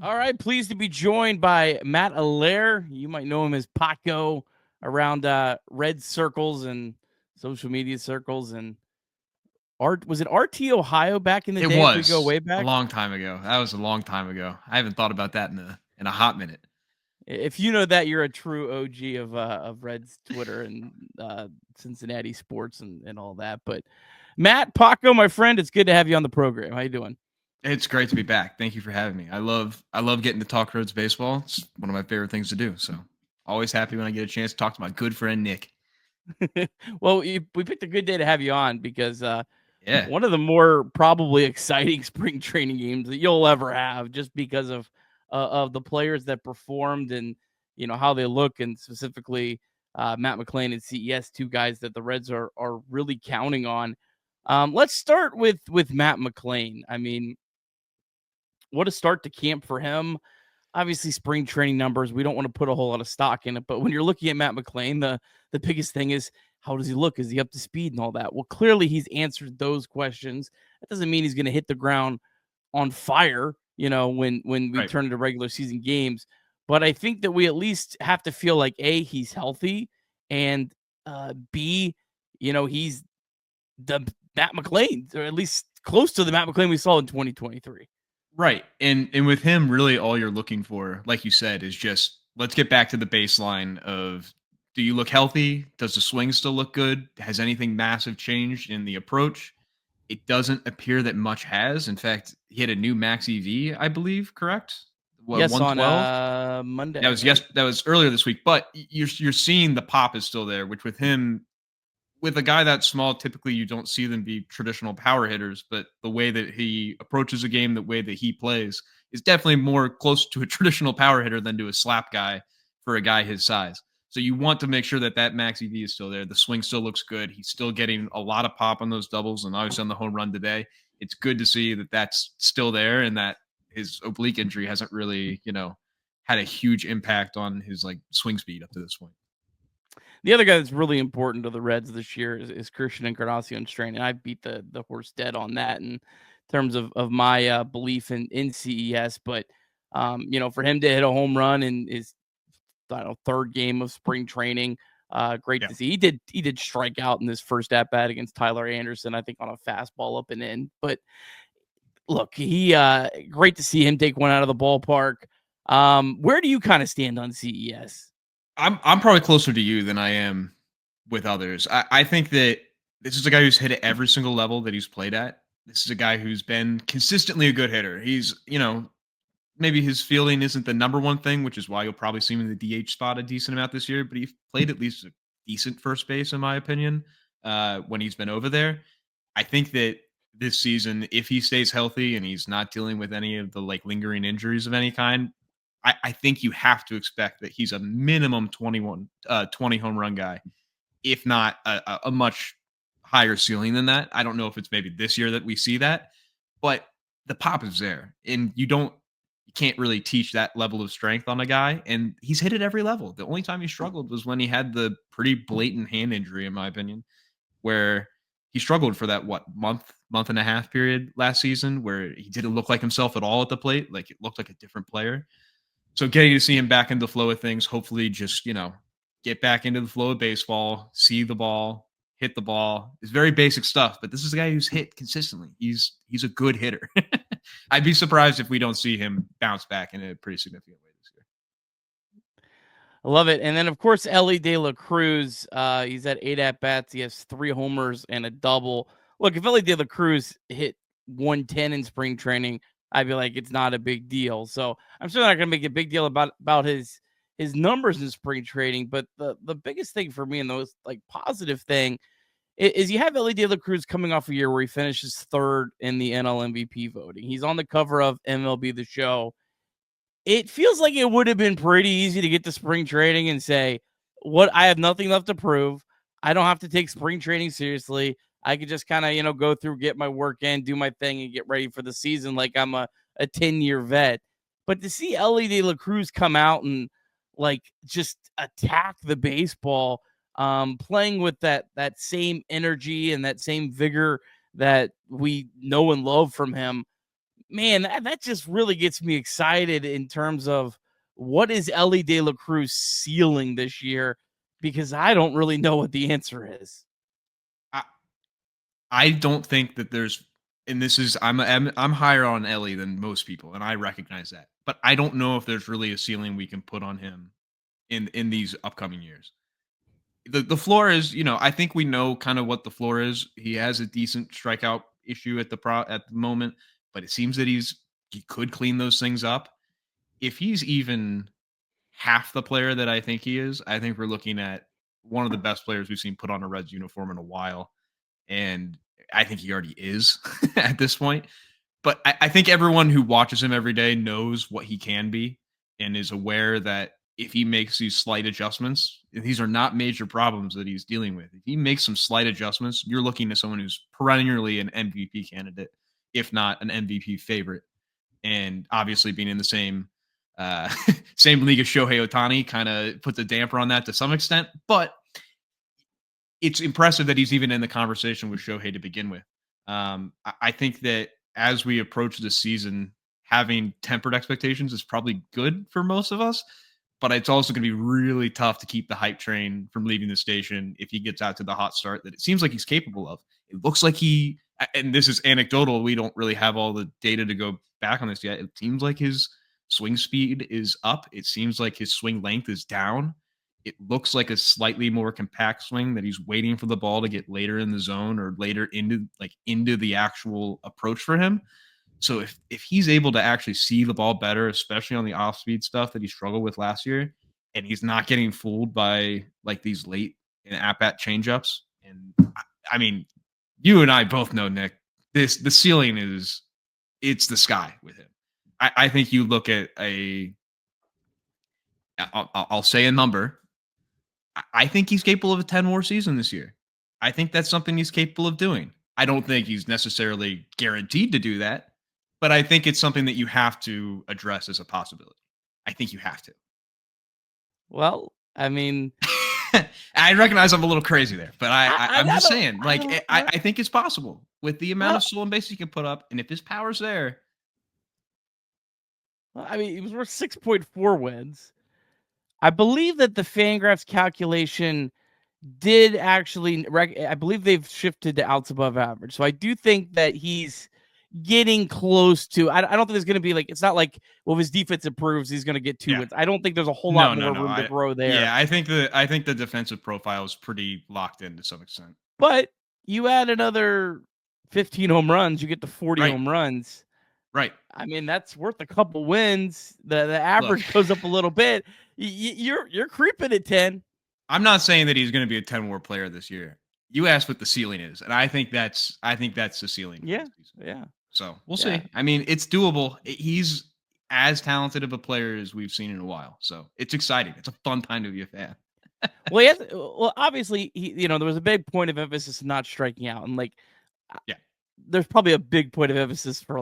All right, pleased to be joined by Matt Allaire. You might know him as Paco around red circles and social media circles. And Art was it RT Ohio back in the It day? If we go was way a back, long time ago. That was a long time ago. I haven't thought about that in a hot minute. if you know that, you're a true OG of Reds Twitter and Cincinnati sports and all that. But Matt Paco, my friend, it's good to have you on the program. How you doing? It's great to be back. Thank you for having me. I love getting to talk Reds baseball. It's one of my favorite things to do. So always happy when I get a chance to talk to my good friend Nick. Well, we picked a good day to have you on because Yeah. one of the more probably exciting spring training games that you'll ever have, just because of the players that performed and how they look, and specifically Matt McLain and CES, two guys that the Reds are really counting on. Let's start with Matt McLain. I mean, what a start to camp for him. Obviously, spring training numbers, we don't want to put a whole lot of stock in it, but when you're looking at Matt McLain, the biggest thing is, how does he look? Is he up to speed and all that? Well, clearly he's answered those questions. That doesn't mean he's going to hit the ground on fire, when we Right. turn into regular season games. But I think that we at least have to feel like A, he's healthy, and B, he's the Matt McLain, or at least close to the Matt McLain we saw in 2023. Right. And with him, really all you're looking for, like you said, is just let's get back to the baseline of, do you look healthy? Does the swing still look good? Has anything massive changed in the approach? It doesn't appear that much has. In fact, he had a new max EV, I believe, correct? What, Yes, on 112? Monday, right? That was earlier this week, but you're seeing the pop is still there, which with him, with a guy that small, typically you don't see them be traditional power hitters, but the way that he approaches a game, the way that he plays is definitely more close to a traditional power hitter than to a slap guy for a guy his size. So you want to make sure that that max EV is still there. The swing still looks good. He's still getting a lot of pop on those doubles, and obviously on the home run today. It's good to see that that's still there, and that his oblique injury hasn't really, had a huge impact on his like swing speed up to this point. The other guy that's really important to the Reds this year is Christian Encarnacion-Strand, and I beat the horse dead on that in terms of my belief in CES. But for him to hit a home run in his, I don't know, third game of spring training, great Yeah. to see. He did strike out in this first at bat against Tyler Anderson, I think on a fastball up and in. But look, he great to see him take one out of the ballpark. Where do you kind of stand on CES? I'm probably closer to you than I am with others. I think that this is a guy who's hit at every single level that he's played at. This is a guy who's been consistently a good hitter. He's, maybe his fielding isn't the number one thing, which is why you'll probably see him in the DH spot a decent amount this year, but he played at least a decent first base, in my opinion, when he's been over there. I think that this season, if he stays healthy and he's not dealing with any of the like lingering injuries of any kind, I think you have to expect that he's a minimum 20 home run guy, if not a much higher ceiling than that. I don't know if it's maybe this year that we see that, but the pop is there, and you can't really teach that level of strength on a guy. And he's hit at every level. The only time he struggled was when he had the pretty blatant hand injury, in my opinion, where he struggled for that month and a half period last season where he didn't look like himself at all at the plate. Like it looked like a different player. So getting to see him back into the flow of things, hopefully just, get back into the flow of baseball, see the ball, hit the ball. It's very basic stuff, but this is a guy who's hit consistently. He's a good hitter. I'd be surprised if we don't see him bounce back in a pretty significant way this year. I love it. And then, of course, Elly De La Cruz. He's at 8 at bats. He has 3 homers and a double. Look, if Elly De La Cruz hit 110 in spring training, I'd be like, it's not a big deal. So I'm still not going to make a big deal about his numbers in spring training. But the biggest thing for me, and the most like positive thing, is you have Elly De La Cruz coming off a year where he finishes third in the NL MVP voting. He's on the cover of MLB The Show. It feels like it would have been pretty easy to get to spring training and say, "What? I have nothing left to prove. I don't have to take spring training seriously. I could just kind of, go through, get my work in, do my thing, and get ready for the season like I'm a 10-year vet." But to see Elly De La Cruz come out and like just attack the baseball, playing with that same energy and that same vigor that we know and love from him, man, that just really gets me excited in terms of what is Elly De La Cruz ceiling this year, because I don't really know what the answer is. I don't think that there's, and this is I'm higher on Elly than most people, and I recognize that. But I don't know if there's really a ceiling we can put on him in these upcoming years. The floor is, I think we know kind of what the floor is. He has a decent strikeout issue at the moment, but it seems that he could clean those things up. If he's even half the player that I think he is, I think we're looking at one of the best players we've seen put on a Reds uniform in a while. And I think he already is at this point. But I think everyone who watches him every day knows what he can be and is aware that if he makes these slight adjustments, these are not major problems that he's dealing with. If he makes some slight adjustments, you're looking at someone who's perennially an MVP candidate, if not an MVP favorite. And obviously being in the same same league as Shohei Ohtani kind of puts a damper on that to some extent. But it's impressive that he's even in the conversation with Shohei to begin with. I think that as we approach the season, having tempered expectations is probably good for most of us, but it's also going to be really tough to keep the hype train from leaving the station if he gets out to the hot start that it seems like he's capable of. It looks like and this is anecdotal, we don't really have all the data to go back on this yet. It seems like his swing speed is up. It seems like his swing length is down. It looks like a slightly more compact swing that he's waiting for the ball to get later in the zone or later into the actual approach for him. So if he's able to actually see the ball better, especially on the off-speed stuff that he struggled with last year, and he's not getting fooled by like these late and at-bat changeups, and I mean, you and I both know, Nick, the ceiling it's the sky with him. I think you look at I'll say a number. I think he's capable of a 10 more season this year. I think that's something he's capable of doing. I don't think he's necessarily guaranteed to do that, but I think it's something that you have to address as a possibility. I think you have to. Well, I mean, I recognize I'm a little crazy there, but I'm just saying, I think it's possible with the amount of stolen bases he can put up, and if his power's there. Well, I mean, he was worth 6.4 wins. I believe that the Fangraphs calculation did actually, I believe they've shifted to outs above average. So I do think that he's getting close to, I don't think there's going to be it's not like, well, if his defense improves, he's going to get 2 wins. I don't think there's a whole lot more room to grow there. Yeah, I think the defensive profile is pretty locked in to some extent. But you add another 15 home runs, you get to 40 home runs. Right. I mean, that's worth a couple wins. The average goes up a little bit. You're creeping at 10. I'm not saying that he's going to be a 10 WAR player this year. You asked what the ceiling is, and I think that's the ceiling. Yeah. So we'll see. I mean, it's doable. He's as talented of a player as we've seen in a while. So it's exciting. It's a fun time to be a fan. Well, obviously, there was a big point of emphasis not striking out, and there's probably a big point of emphasis for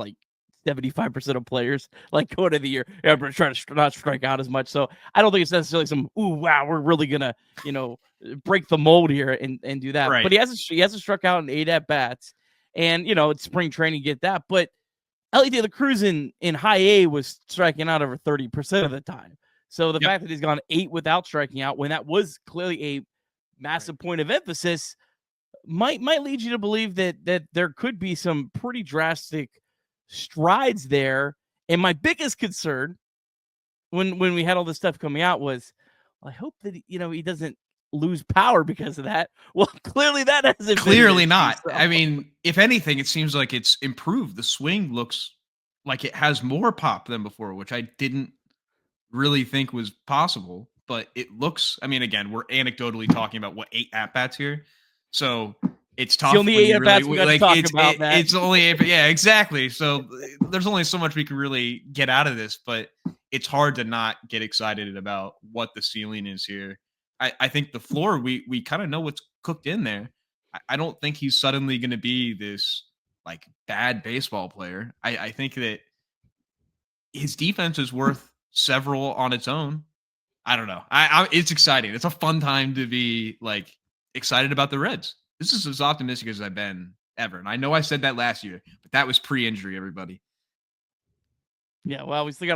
75% of players going into the year, we're trying to not strike out as much. So I don't think it's necessarily some, ooh, wow, we're really gonna, break the mold here and do that. Right. But he hasn't struck out in 8 at bats, and it's spring training, get that. But Elly De La Cruz in high A was striking out over 30% of the time. So the fact that he's gone 8 without striking out, when that was clearly a massive point of emphasis, might lead you to believe that there could be some pretty drastic strides there. And my biggest concern when we had all this stuff coming out was, I hope that he doesn't lose power because of that. Well, clearly that hasn't clearly not. So. I mean, if anything, it seems like it's improved. The swing looks like it has more pop than before, which I didn't really think was possible, but it looks, I mean, again, we're anecdotally talking about 8 at-bats here. So it's tough. It's the only 8 at-bats we got to talk about, Matt. It's only 8, yeah, exactly. So there's only so much we can really get out of this, but it's hard to not get excited about what the ceiling is here. I think the floor, we kind of know what's cooked in there. I don't think he's suddenly going to be this bad baseball player. I think that his defense is worth several on its own. I don't know. It's exciting. It's a fun time to be excited about the Reds. This is as optimistic as I've been ever. And I know I said that last year, but that was pre-injury, everybody. Yeah, well, we still got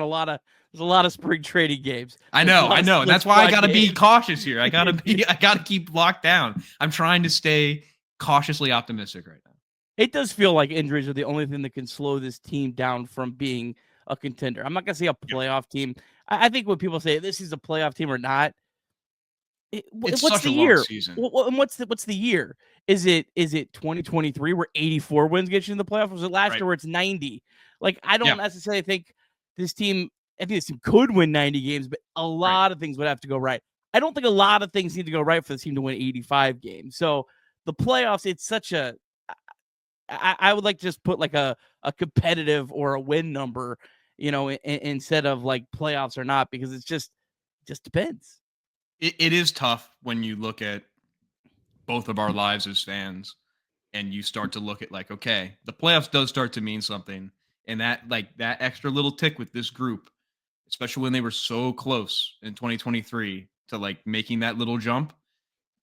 there's a lot of spring training games. I know. And that's why I gotta be cautious here. I gotta keep locked down. I'm trying to stay cautiously optimistic right now. It does feel like injuries are the only thing that can slow this team down from being a contender. I'm not gonna say a playoff team. I think when people say this is a playoff team or not, It's what's such the a year? long season. And what's the year? Is it 2023 where 84 wins get you in the playoffs? Or was it last year where it's 90? Like, I don't necessarily think this team. I think this team could win 90 games, but a lot of things would have to go right. I don't think a lot of things need to go right for the team to win 85 games. So the playoffs, it's such a. I would like to just put like a competitive or a win number, instead of like playoffs or not, because it just depends. It is tough when you look at both of our lives as fans and you start to look at like, okay, the playoffs does start to mean something. And that extra little tick with this group, especially when they were so close in 2023 to like making that little jump,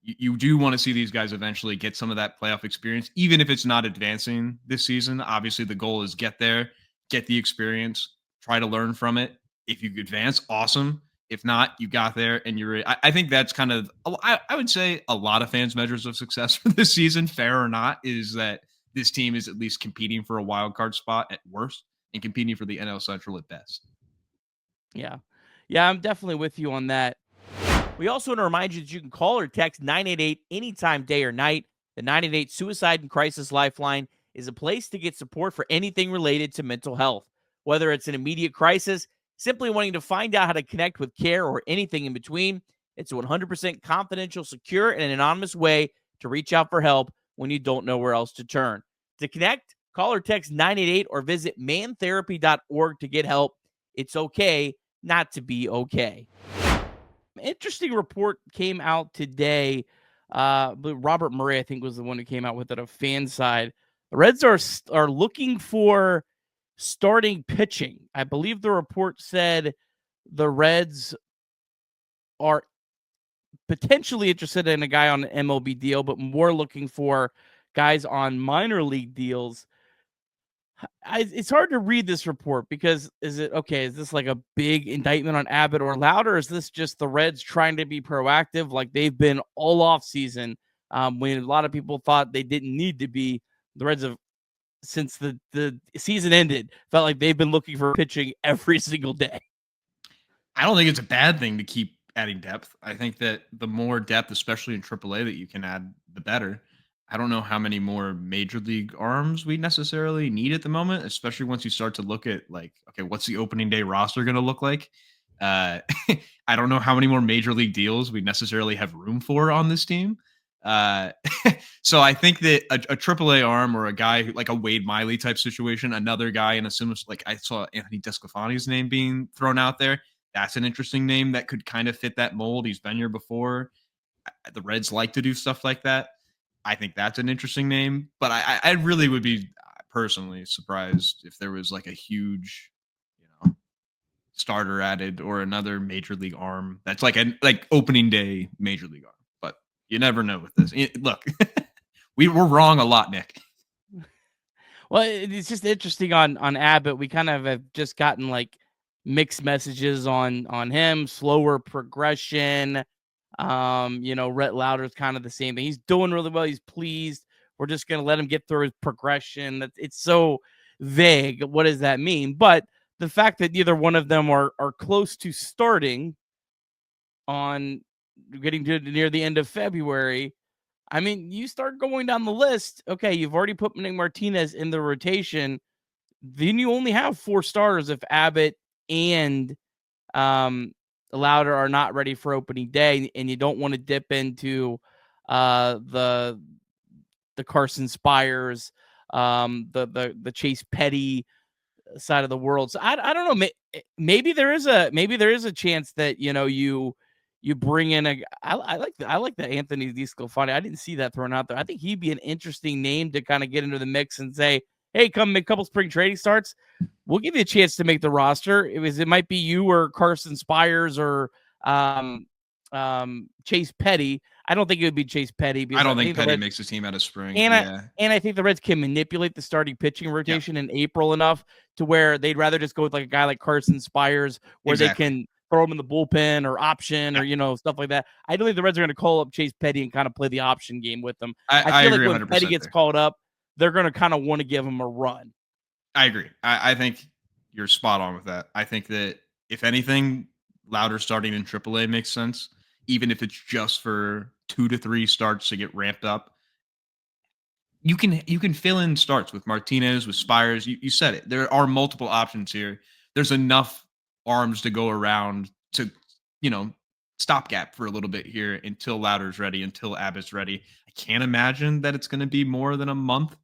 you do want to see these guys eventually get some of that playoff experience, even if it's not advancing this season. Obviously, the goal is get there, get the experience, try to learn from it. If you advance, awesome. If not, you got there and you're. I think that's kind of, I would say, a lot of fans' measures of success for this season, fair or not, is that this team is at least competing for a wild card spot at worst and competing for the NL Central at best. Yeah, I'm definitely with you on that. We also want to remind you that you can call or text 988 anytime, day or night. The 988 Suicide and Crisis Lifeline is a place to get support for anything related to mental health. Whether it's an immediate crisis, simply wanting to find out how to connect with care, or anything in between, it's a 100% confidential, secure, and anonymous way to reach out for help when you don't know where else to turn. To connect, call or text 988 or visit mantherapy.org to get help. It's okay not to be okay. Interesting report came out today. But Robert Murray, I think, was the one who came out with it, a fan side. The Reds are looking for starting pitching. I believe the report said the Reds are potentially interested in a guy on an MLB deal, but more looking for guys on minor league deals. It's hard to read this report because is this like a big indictment on Abbott or Lowder? Or is this just the Reds trying to be proactive like they've been all off season, when a lot of people thought they didn't need to be? The Reds have, since the season ended, felt like they've been looking for pitching every single day. I don't think it's a bad thing to keep adding depth. I think that the more depth, especially in AAA, that you can add, the better. I don't know how many more major league arms we necessarily need at the moment, especially once you start to look at like, okay, what's the opening day roster going to look like? I don't know how many more major league deals we necessarily have room for on this team. So I think that a AAA arm or a guy who, like a Wade Miley type situation, another guy in a similar, like I saw Anthony DeSclafani's name being thrown out there. That's an interesting name that could kind of fit that mold. He's been here before. The Reds like to do stuff like that. I think that's an interesting name, but I really would be personally surprised if there was like a huge, starter added or another major league arm that's like opening day major league arm. But you never know with this. Look, we were wrong a lot, Nick. Well, it's just interesting on Abbott. We kind of have just gotten like mixed messages on him, slower progression. Rhett Lowder's kind of the same thing. He's doing really well. He's pleased. We're just going to let him get through his progression. It's so vague. What does that mean? But the fact that neither one of them are close to starting on getting to near the end of February, I mean, you start going down the list. Okay, you've already put Manny Martinez in the rotation. Then you only have 4 starters if Abbott and Lowder are not ready for opening day, and you don't want to dip into the Carson Spires, the Chase Petty side of the world. So I don't know. Maybe there is a chance that you bring in I like the Anthony DeSclafani. I didn't see that thrown out there. I think he'd be an interesting name to kind of get into the mix and say, hey, come make a couple spring trading starts. We'll give you a chance to make the roster. It might be you or Carson Spires or Chase Petty. I don't think it would be Chase Petty because I don't I think think the Petty Reds, makes the team out of spring. and Yeah. I think the Reds can manipulate the starting pitching Yeah. rotation in April enough to where they'd rather just go with like a guy like Carson Spires, where they Exactly. can throw him in the bullpen or option or stuff like that. I don't think the Reds are going to call up Chase Petty and kind of play the option game with them. I I feel like agree when Petty 100% gets there. called up, they're going to kind of want to give him a run. I agree. I think you're spot on with that. I think that if anything, Lowder starting in AAA makes sense, even if it's just for 2 to 3 starts to get ramped up. You can fill in starts with Martinez, with Spires. You said it. There are multiple options here. There's enough arms to go around to, you know, stopgap for a little bit here until Lowder's ready, until Abbott's ready. I can't imagine that it's going to be more than a month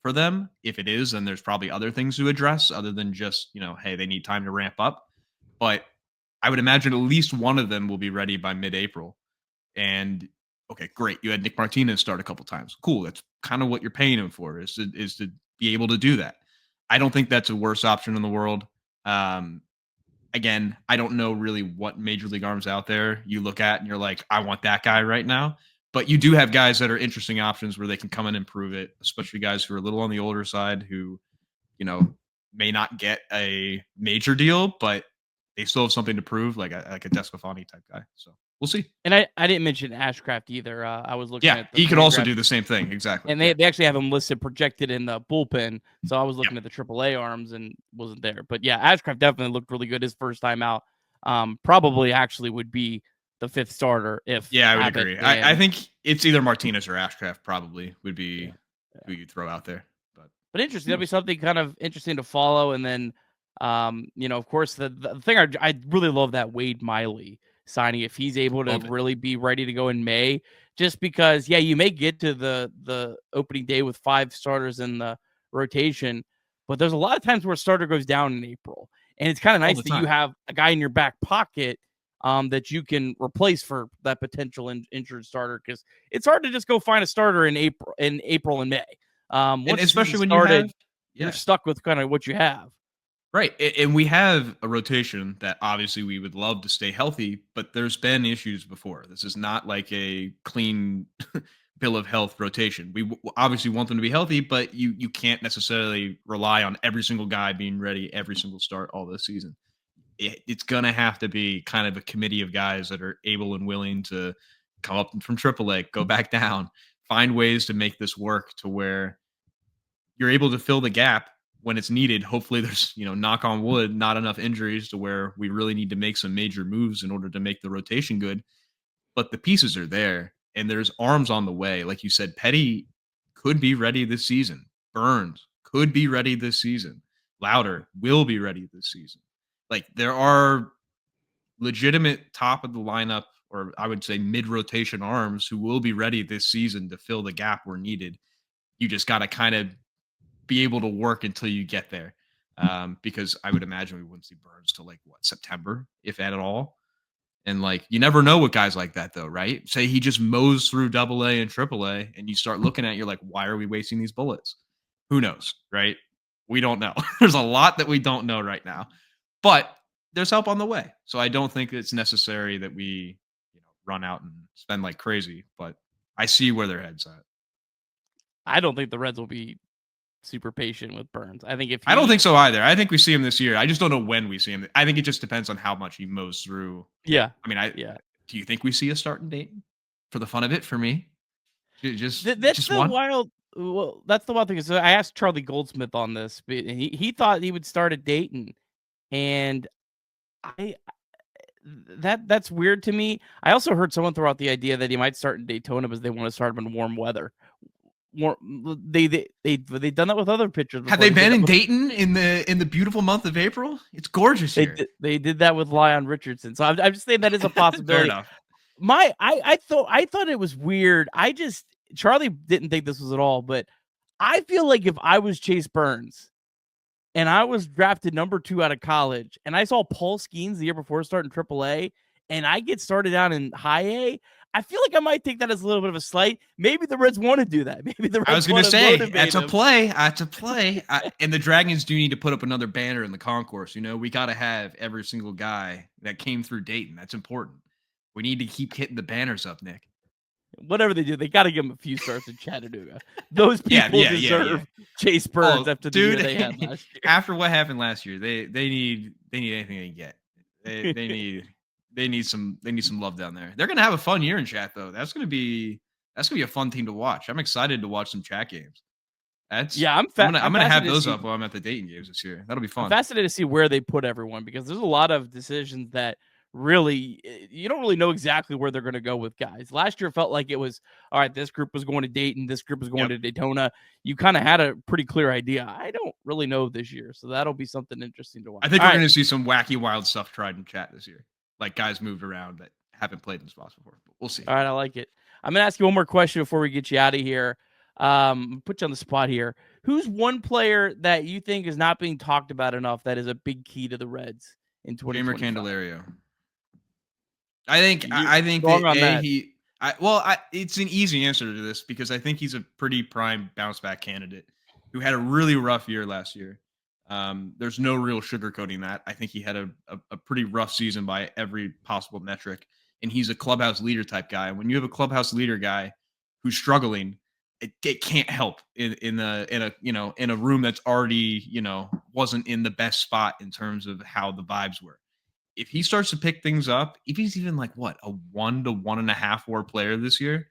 for them. If it is, then there's probably other things to address other than just, hey, they need time to ramp up. But I would imagine at least one of them will be ready by mid-April. And okay, great. You had Nick Martinez start a couple times. Cool. That's kind of what you're paying him for is to be able to do that. I don't think that's a worse option in the world. Again, I don't know really what major league arms out there you look at and you're like, I want that guy right now. But you do have guys that are interesting options where they can come in and prove it, especially guys who are a little on the older side who, may not get a major deal, but they still have something to prove, like a Descafani type guy. So we'll see. And I didn't mention Ashcraft either. I was looking at he could also do the same thing. Exactly. And they actually have him listed projected in the bullpen. So I was looking at the AAA arms and wasn't there. But yeah, Ashcraft definitely looked really good his first time out. Probably actually would be the 5th starter if I would Abbott agree. I think it's either Martinez or Ashcraft probably would be who you'd throw out there. But interesting. That'll be something kind of interesting to follow. And then of course the thing I really love that Wade Miley signing if he's able to really be ready to go in May, just because you may get to the opening day with 5 starters in the rotation, but there's a lot of times where a starter goes down in April, and it's kind of nice that you have a guy in your back pocket that you can replace for that potential injured starter, because it's hard to just go find a starter in April and May. And especially when you're stuck with kind of what you have. Right. And we have a rotation that obviously we would love to stay healthy, but there's been issues before. This is not like a clean bill of health rotation. We obviously want them to be healthy, but you can't necessarily rely on every single guy being ready every single start all this season. It's going to have to be kind of a committee of guys that are able and willing to come up from AAA, go back down, find ways to make this work to where you're able to fill the gap when it's needed. Hopefully there's, knock on wood, not enough injuries to where we really need to make some major moves in order to make the rotation good. But the pieces are there and there's arms on the way. Like you said, Petty could be ready this season. Burns could be ready this season. Lowder will be ready this season. Like there are legitimate top of the lineup, or I would say mid-rotation arms who will be ready this season to fill the gap where needed. You just got to kind of be able to work until you get there. Because I would imagine we wouldn't see Burns till September, if at all. And you never know with guys like that though, right? Say he just mows through AA and AAA and you start looking at it, you're like, why are we wasting these bullets? Who knows, right? We don't know. There's a lot that we don't know right now, but there's help on the way. So I don't think it's necessary that we run out and spend like crazy, but I see where their head's at. I don't think the Reds will be super patient with Burns. I don't think so either. I think we see him this year. I just don't know when we see him. I think it just depends on how much he mows through. Yeah. I mean, do you think we see a starting date for the fun of it? For me, that's the wild. Well, that's the wild thing. So I asked Charlie Goldsmith on this, but he thought he would start at Dayton, and that's weird to me. I also heard someone throw out the idea that he might start in Daytona because they want to start him in warm weather. They've done that with other pitchers before. Have they been in Dayton in the beautiful month of April? It's gorgeous here. They did that with Leon Richardson. So I'm just saying that is a possibility. Fair enough. I thought it was weird. Charlie didn't think this was at all, but I feel like if I was Chase Burns and I was drafted number 2 out of college and I saw Paul Skeens the year before starting AAA and I get started out in high A, I feel like I might take that as a little bit of a slight. Maybe the Reds want to do that. Maybe the Reds I was going to say, that's a play. That's a play. And the Dragons do need to put up another banner in the concourse. We got to have every single guy that came through Dayton. That's important. We need to keep hitting the banners up, Nick. Whatever they do, they got to give him a few starts in Chattanooga. Those people deserve Chase Birds after the year they had last year. After what happened last year, they need anything they can get. They need some love down there. They're gonna have a fun year in Chat though. That's gonna be a fun team to watch. I'm excited to watch some Chat games. I'm gonna have those up while I'm at the Dayton games this year. That'll be fun. I'm fascinated to see where they put everyone because there's a lot of decisions that really you don't really know exactly where they're going to go with guys. Last year felt like it was all right. This group was going to Dayton. This group was going to Daytona. You kind of had a pretty clear idea. I don't really know this year, so that'll be something interesting to watch. I think we're going to see some wacky, wild stuff tried in Chat this year, like guys moved around that haven't played in spots before. But we'll see. All right, I like it. I'm going to ask you one more question before we get you out of here. Put you on the spot here. Who's one player that you think is not being talked about enough that is a big key to the Reds in 2025? Jeimer Candelario. I think it's an easy answer to this because I think he's a pretty prime bounce back candidate who had a really rough year last year. There's no real sugarcoating that. I think he had a pretty rough season by every possible metric, and he's a clubhouse leader type guy. When you have a clubhouse leader guy who's struggling, it can't help in a room that's already wasn't in the best spot in terms of how the vibes were. If he starts to pick things up, if he's even like a 1 to 1.5 WAR player this year,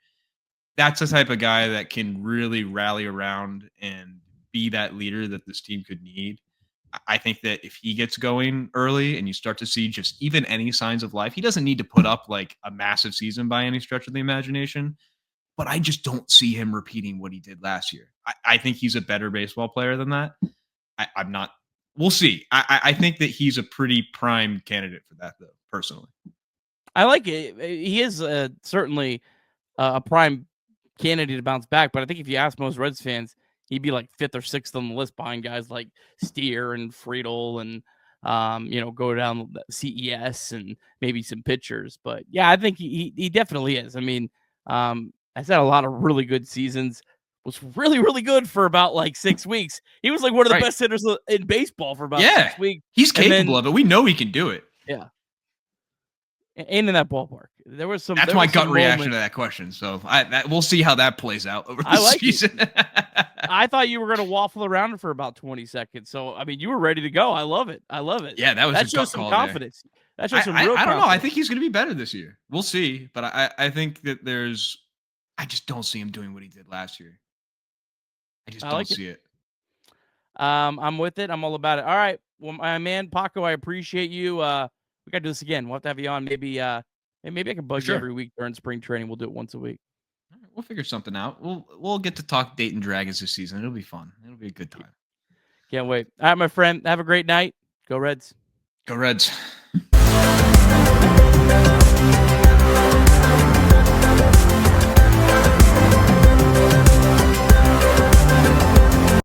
that's the type of guy that can really rally around and be that leader that this team could need. I think that if he gets going early and you start to see just even any signs of life, he doesn't need to put up like a massive season by any stretch of the imagination, but I just don't see him repeating what he did last year. I think he's a better baseball player than that. I'm not. We'll see. I think that he's a pretty prime candidate for that, though, personally. I like it. He is certainly a prime candidate to bounce back, but I think if you ask most Reds fans, he'd be like 5th or 6th on the list behind guys like Steer and Friedel and, go down CES and maybe some pitchers. But, yeah, I think he definitely is. I mean, I've had a lot of really good seasons. Was really, really good for about like 6 weeks. He was like one of the best hitters in baseball for about 6 weeks. He's capable of it. We know he can do it. Yeah. And in that ballpark. There was some. That's my gut reaction to that question. So we'll see how that plays out over the season. I thought you were going to waffle around for about 20 seconds. So, I mean, you were ready to go. I love it. Yeah, that shows some confidence. There. That shows some real confidence. I don't know. I think he's going to be better this year. We'll see. But I think that I just don't see him doing what he did last year. I just don't see it. I'm with it. I'm all about it. All right. Well, my man, Paco, I appreciate you. We got to do this again. We'll have to have you on. Maybe I can bug you every week during spring training. We'll do it once a week. All right, we'll figure something out. We'll get to talk Dayton Dragons this season. It'll be fun. It'll be a good time. Can't wait. All right, my friend. Have a great night. Go Reds. Go Reds.